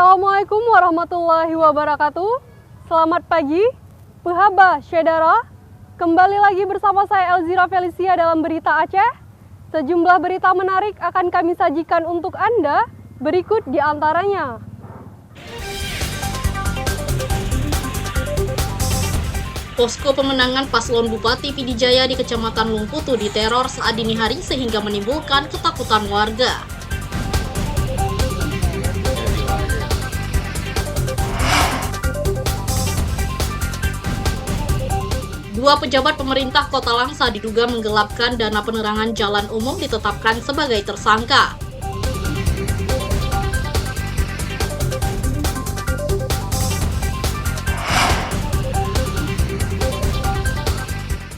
Assalamualaikum warahmatullahi wabarakatuh. Selamat pagi, Pehaba Syedara. Kembali lagi bersama saya Elzira Felicia dalam Berita Aceh. Sejumlah berita menarik akan kami sajikan untuk Anda. Berikut di antaranya. Posko pemenangan paslon Bupati Pidijaya di Kecamatan Lungputu diteror saat dini hari sehingga menimbulkan ketakutan warga. Dua pejabat pemerintah Kota Langsa diduga menggelapkan dana penerangan jalan umum ditetapkan sebagai tersangka.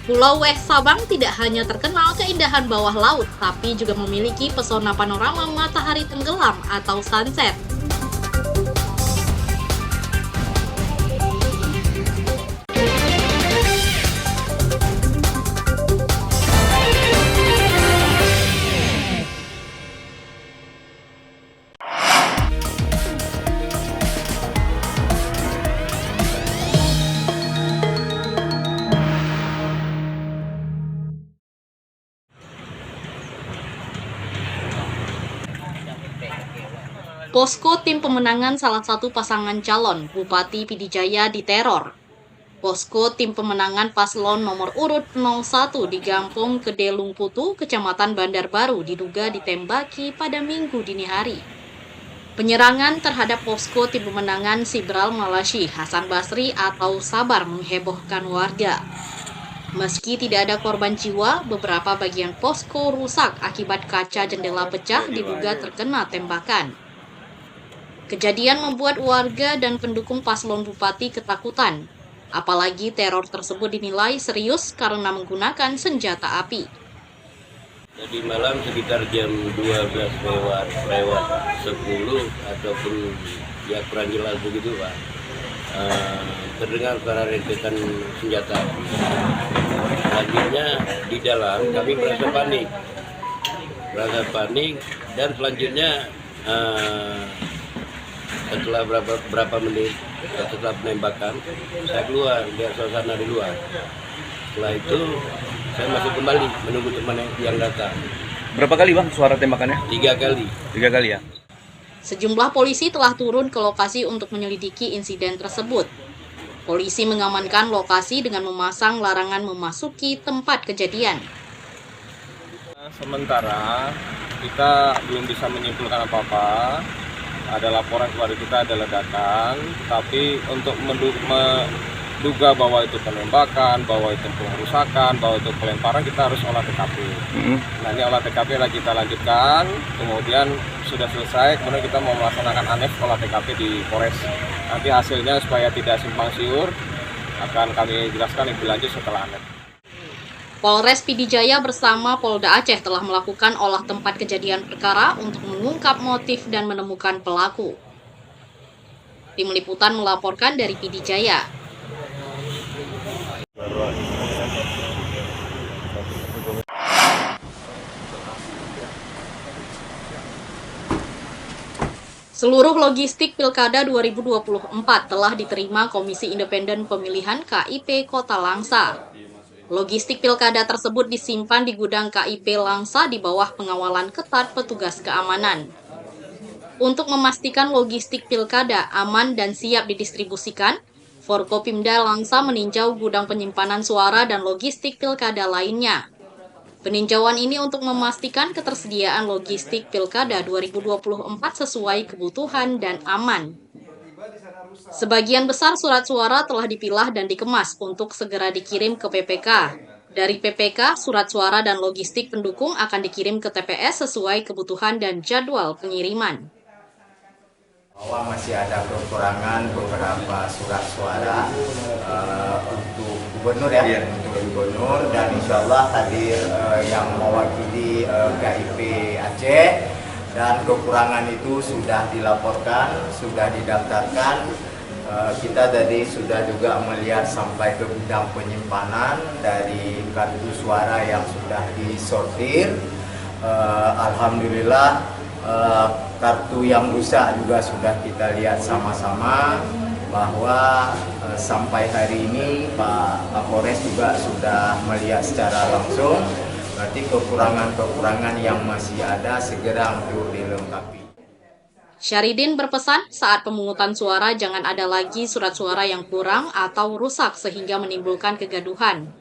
Pulau West Sabang tidak hanya terkenal keindahan bawah laut, tapi juga memiliki pesona panorama matahari tenggelam atau sunset. Posko tim pemenangan salah satu pasangan calon Bupati Pidijaya diteror. Posko tim pemenangan paslon nomor urut 01 di Gampong Gede Lungputu, Kecamatan Bandar Baru diduga ditembaki pada Minggu dini hari. Penyerangan terhadap posko tim pemenangan Sibral Malashi Hasan Basri atau Sabar menghebohkan warga. Meski tidak ada korban jiwa, beberapa bagian posko rusak akibat kaca jendela pecah diduga terkena tembakan. Kejadian membuat warga dan pendukung paslon bupati ketakutan. Apalagi teror tersebut dinilai serius karena menggunakan senjata api. Jadi malam sekitar jam 12 lewat 10 ataupun ya kurang jelas begitu Pak. Terdengar suara rentetan senjata api. Selanjutnya di dalam kami merasa panik dan selanjutnya setelah berapa menit setelah penembakan saya keluar lihat suasana di luar. Setelah itu saya masuk kembali menunggu teman yang datang. Berapa kali Bang suara tembakannya? 3 kali. 3 kali ya? Sejumlah polisi telah turun ke lokasi untuk menyelidiki insiden tersebut. Polisi mengamankan lokasi dengan memasang larangan memasuki tempat kejadian. Sementara kita belum bisa menyimpulkan apa-apa. Ada laporan kepada kita ada ledakan, tapi untuk menduga bahwa itu penembakan, bahwa itu pengerusakan, bahwa itu pelemparan, kita harus olah TKP. Nah, ini olah TKP lagi kita lanjutkan, kemudian sudah selesai, kemudian kita mau melaksanakan ANEF olah TKP di Polres. Nanti hasilnya supaya tidak simpang siur akan kami jelaskan lebih lanjut setelah ANEF. Polres Pidijaya bersama Polda Aceh telah melakukan olah tempat kejadian perkara untuk mengungkap motif dan menemukan pelaku. Tim Liputan melaporkan dari Pidijaya. Seluruh logistik Pilkada 2024 telah diterima Komisi Independen Pemilihan KIP Kota Langsa. Logistik pilkada tersebut disimpan di gudang KIP Langsa di bawah pengawalan ketat petugas keamanan. Untuk memastikan logistik pilkada aman dan siap didistribusikan, Forkopimda Langsa meninjau gudang penyimpanan suara dan logistik pilkada lainnya. Peninjauan ini untuk memastikan ketersediaan logistik pilkada 2024 sesuai kebutuhan dan aman. Sebagian besar surat suara telah dipilah dan dikemas untuk segera dikirim ke PPK. Dari PPK, surat suara dan logistik pendukung akan dikirim ke TPS sesuai kebutuhan dan jadwal pengiriman. Bahwa masih ada kekurangan beberapa surat suara untuk gubernur ya, untuk gubernur, dan insya Allah hadir yang mewakili KIP Aceh. Dan kekurangan itu sudah dilaporkan, sudah didaftarkan. Kita tadi sudah juga melihat sampai ke gudang penyimpanan dari kartu suara yang sudah disortir. Alhamdulillah kartu yang rusak juga sudah kita lihat sama-sama, bahwa sampai hari ini Pak Kapolres juga sudah melihat secara langsung, berarti kekurangan-kekurangan yang masih ada segera untuk dilengkapi. Syahridin berpesan saat pemungutan suara jangan ada lagi surat suara yang kurang atau rusak sehingga menimbulkan kegaduhan.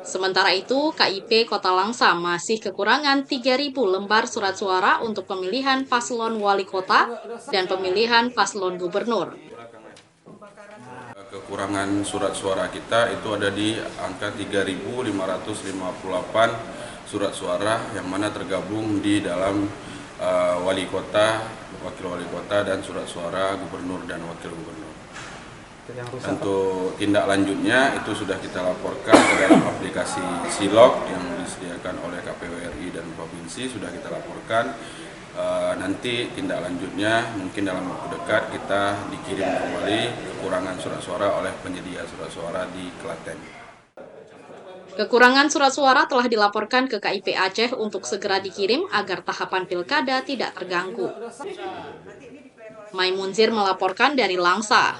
Sementara itu, KIP Kota Langsa masih kekurangan 3.000 lembar surat suara untuk pemilihan paslon wali kota dan pemilihan paslon gubernur. Kekurangan surat suara kita itu ada di angka 3.558 surat suara yang mana tergabung di dalam wali kota, wakil wali kota, dan surat suara gubernur dan wakil gubernur. Untuk tindak lanjutnya itu sudah kita laporkan ke dalam aplikasi Silog yang disediakan oleh KPU RI dan Provinsi, sudah kita laporkan. Nanti tindak lanjutnya mungkin dalam waktu dekat kita dikirim kembali kekurangan surat suara oleh penyedia surat suara di Klaten. Kekurangan surat suara telah dilaporkan ke KIP Aceh untuk segera dikirim agar tahapan pilkada tidak terganggu. Maimunzir melaporkan dari Langsa.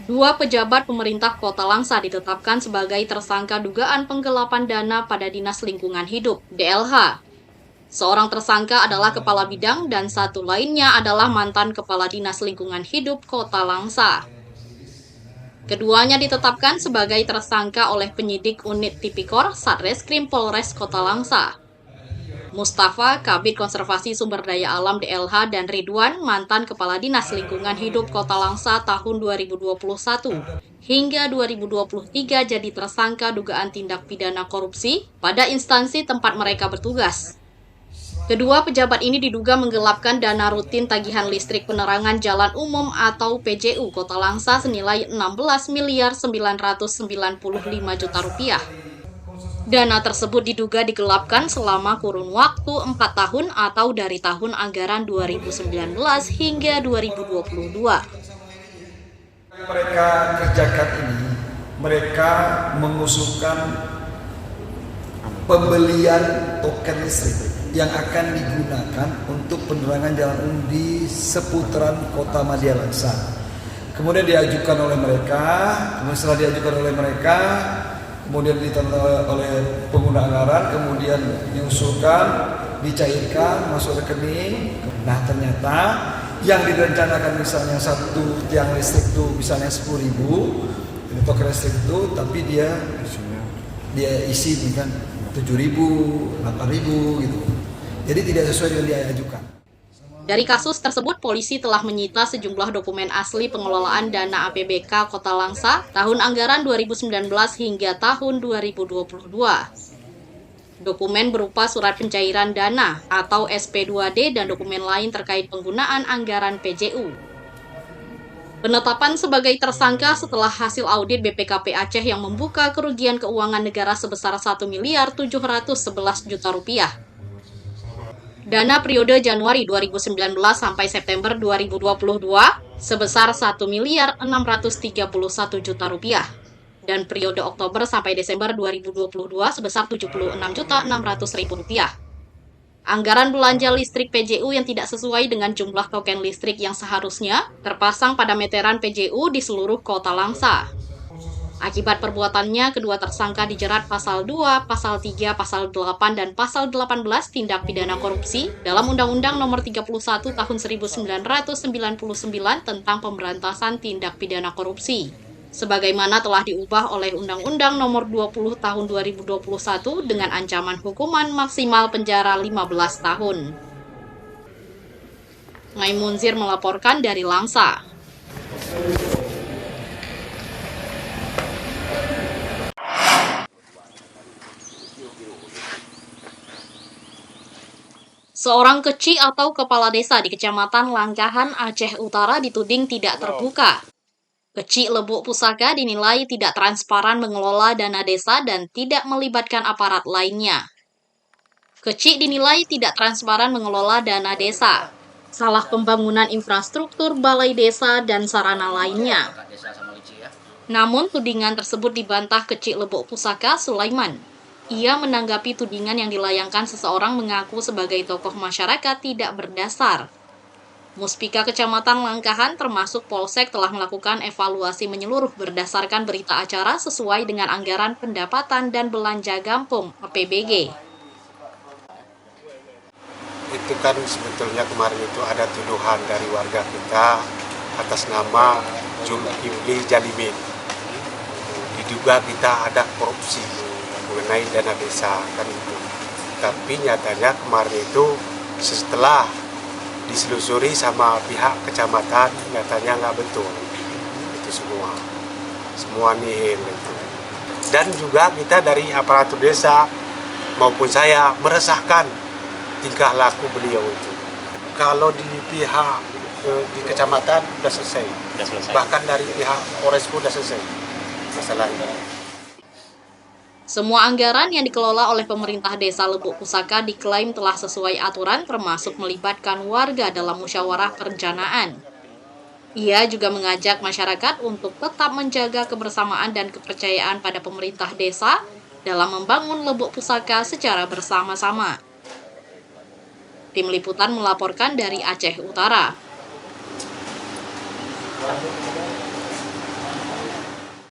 Dua pejabat pemerintah Kota Langsa ditetapkan sebagai tersangka dugaan penggelapan dana pada Dinas Lingkungan Hidup, DLH. Seorang tersangka adalah kepala bidang dan satu lainnya adalah mantan kepala Dinas Lingkungan Hidup Kota Langsa. Keduanya ditetapkan sebagai tersangka oleh penyidik unit Tipikor Satreskrim Polres Kota Langsa. Mustafa, Kabid Konservasi Sumber Daya Alam DLH, dan Ridwan, mantan Kepala Dinas Lingkungan Hidup Kota Langsa tahun 2021 hingga 2023 jadi tersangka dugaan tindak pidana korupsi pada instansi tempat mereka bertugas. Kedua pejabat ini diduga menggelapkan dana rutin tagihan listrik penerangan jalan umum atau PJU Kota Langsa senilai 16.995 juta rupiah. Dana tersebut diduga digelapkan selama kurun waktu 4 tahun atau dari tahun anggaran 2019 hingga 2022. Mereka kerjakan ini, mereka mengusulkan pembelian token listrik yang akan digunakan untuk penerangan jalan umum di seputaran Kota Madia Langsa. Kemudian diajukan oleh mereka, setelah diajukan oleh mereka, kemudian ditanda oleh pengguna anggaran, kemudian diusulkan, dicairkan, masuk rekening. Nah ternyata yang direncanakan misalnya satu tiang listrik itu misalnya 10.000, ini token listrik itu, tapi dia isi kan 7.000, 8.000 gitu. Jadi tidak sesuai dengan yang diajukan. Dari kasus tersebut, polisi telah menyita sejumlah dokumen asli pengelolaan dana APBK Kota Langsa tahun anggaran 2019 hingga tahun 2022. Dokumen berupa surat pencairan dana atau SP2D dan dokumen lain terkait penggunaan anggaran PJU. Penetapan sebagai tersangka setelah hasil audit BPKP Aceh yang membuka kerugian keuangan negara sebesar 1.711 juta rupiah. Dana periode Januari 2019 sampai September 2022 sebesar 1.631 juta rupiah. Dan periode Oktober sampai Desember 2022 sebesar 76.600.000 rupiah. Anggaran belanja listrik PJU yang tidak sesuai dengan jumlah token listrik yang seharusnya terpasang pada meteran PJU di seluruh Kota Langsa. Akibat perbuatannya, kedua tersangka dijerat Pasal 2, Pasal 3, Pasal 8, dan Pasal 18 tindak pidana korupsi dalam Undang-Undang Nomor 31 Tahun 1999 tentang pemberantasan tindak pidana korupsi. Sebagaimana telah diubah oleh Undang-Undang Nomor 20 Tahun 2021 dengan ancaman hukuman maksimal penjara 15 tahun. Maimunzir melaporkan dari Langsa. Seorang keci atau kepala desa di Kecamatan Langkahan, Aceh Utara dituding tidak terbuka. Keci Lebuk Pusaka dinilai tidak transparan mengelola dana desa dan tidak melibatkan aparat lainnya. Kecik dinilai tidak transparan mengelola dana desa, salah pembangunan infrastruktur balai desa dan sarana lainnya. Namun tudingan tersebut dibantah Kecik Lebok Pusaka Sulaiman. Ia menanggapi tudingan yang dilayangkan seseorang mengaku sebagai tokoh masyarakat tidak berdasar. Muspika Kecamatan Langkahan termasuk Polsek telah melakukan evaluasi menyeluruh berdasarkan berita acara sesuai dengan anggaran pendapatan dan belanja gampung APBG. Itu kan sebetulnya kemarin itu ada tuduhan dari warga kita atas nama Julkifli Jalimin. Diduga kita ada korupsi mengenai dana desa kan itu. Tapi nyatanya kemarin itu setelah diselusuri sama pihak kecamatan nyatanya nggak betul itu semua nihil itu. Dan juga kita dari aparatur desa maupun saya meresahkan tingkah laku beliau itu. Kalau di pihak di kecamatan sudah selesai. Bahkan dari pihak Polres pun sudah selesai masalah ini. Semua anggaran yang dikelola oleh pemerintah desa Lebok Pusaka diklaim telah sesuai aturan termasuk melibatkan warga dalam musyawarah perencanaan. Ia juga mengajak masyarakat untuk tetap menjaga kebersamaan dan kepercayaan pada pemerintah desa dalam membangun Lebok Pusaka secara bersama-sama. Tim Liputan melaporkan dari Aceh Utara.